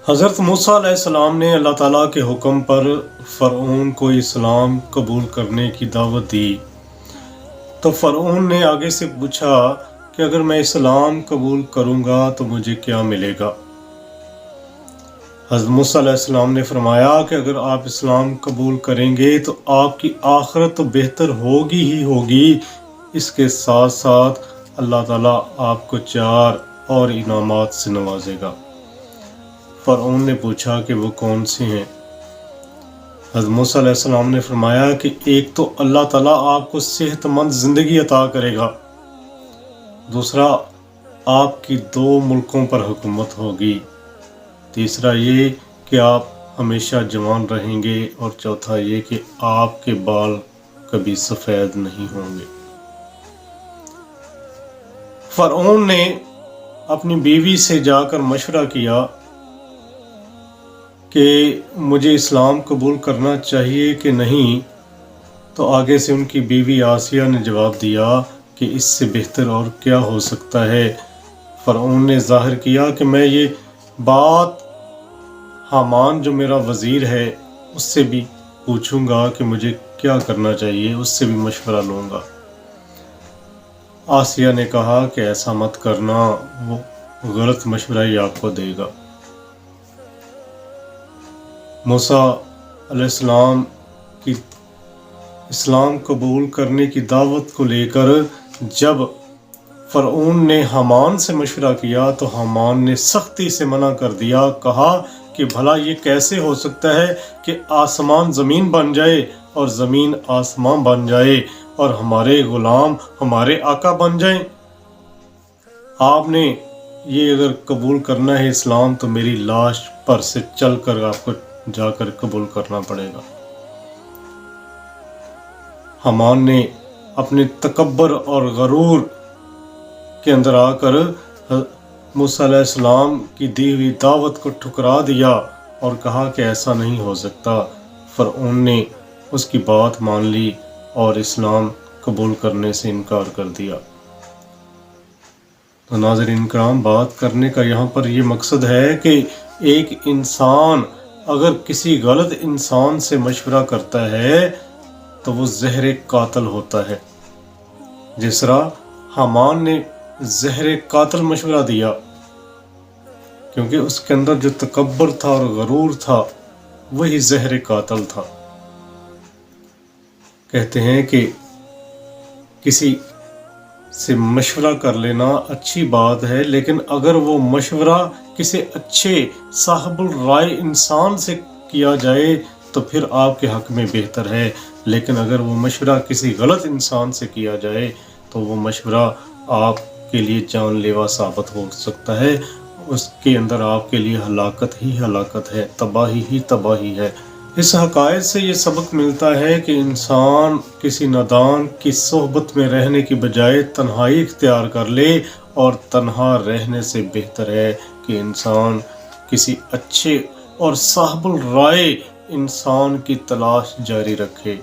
حضرت موسیٰ علیہ السلام نے اللہ تعالیٰ کے حکم پر فرعون کو اسلام قبول کرنے کی دعوت دی، تو فرعون نے آگے سے پوچھا کہ اگر میں اسلام قبول کروں گا تو مجھے کیا ملے گا؟ حضرت موسیٰ علیہ السلام نے فرمایا کہ اگر آپ اسلام قبول کریں گے تو آپ کی آخرت تو بہتر ہوگی ہی ہوگی، اس کے ساتھ ساتھ اللہ تعالیٰ آپ کو 4 اور انعامات سے نوازے گا۔ فرعون نے پوچھا کہ وہ کون سے ہیں؟ حضرت موسیٰ علیہ السلام نے فرمایا کہ ایک تو اللہ تعالیٰ آپ کو صحت مند زندگی عطا کرے گا، دوسرا آپ کی 2 ملکوں پر حکومت ہوگی، تیسرا یہ کہ آپ ہمیشہ جوان رہیں گے، اور چوتھا یہ کہ آپ کے بال کبھی سفید نہیں ہوں گے۔ فرعون نے اپنی بیوی سے جا کر مشورہ کیا کہ مجھے اسلام قبول کرنا چاہیے کہ نہیں، تو آگے سے ان کی بیوی آسیہ نے جواب دیا کہ اس سے بہتر اور کیا ہو سکتا ہے۔ فرعون نے ظاہر کیا کہ میں یہ بات حامان جو میرا وزیر ہے اس سے بھی پوچھوں گا کہ مجھے کیا کرنا چاہیے، اس سے بھی مشورہ لوں گا۔ آسیہ نے کہا کہ ایسا مت کرنا، وہ غلط مشورہ ہی آپ کو دے گا۔ موسیٰ علیہ السلام کی اسلام قبول کرنے کی دعوت کو لے کر جب فرعون نے حامان سے مشورہ کیا تو حامان نے سختی سے منع کر دیا، کہا کہ بھلا یہ کیسے ہو سکتا ہے کہ آسمان زمین بن جائے اور زمین آسمان بن جائے اور ہمارے غلام ہمارے آقا بن جائیں؟ آپ نے یہ اگر قبول کرنا ہے اسلام تو میری لاش پر سے چل کر آپ کو جا کر قبول کرنا پڑے گا۔ حامان نے اپنے تکبر اور غرور کے اندر آ کر موسیٰ علیہ السلام کی دی ہوئی دعوت کو ٹھکرا دیا اور کہا کہ ایسا نہیں ہو سکتا۔ فرعون نے اس کی بات مان لی اور اسلام قبول کرنے سے انکار کر دیا۔ تو ناظرین کرام، بات کرنے کا یہاں پر یہ مقصد ہے کہ ایک انسان اگر کسی غلط انسان سے مشورہ کرتا ہے تو وہ زہر قاتل ہوتا ہے، جس طرح حامان نے زہر قاتل مشورہ دیا، کیونکہ اس کے اندر جو تکبر تھا اور غرور تھا وہی زہر قاتل تھا۔ کہتے ہیں کہ کسی سے مشورہ کر لینا اچھی بات ہے، لیکن اگر وہ مشورہ کسی اچھے صاحب الرائے انسان سے کیا جائے تو پھر آپ کے حق میں بہتر ہے، لیکن اگر وہ مشورہ کسی غلط انسان سے کیا جائے تو وہ مشورہ آپ کے لیے جان لیوا ثابت ہو سکتا ہے، اس کے اندر آپ کے لیے ہلاکت ہی ہلاکت ہے، تباہی ہی تباہی ہے۔ اس حقائق سے یہ سبق ملتا ہے کہ انسان کسی نادان کی صحبت میں رہنے کی بجائے تنہائی اختیار کر لے، اور تنہا رہنے سے بہتر ہے کہ انسان کسی اچھے اور صاحب الرائے انسان کی تلاش جاری رکھے۔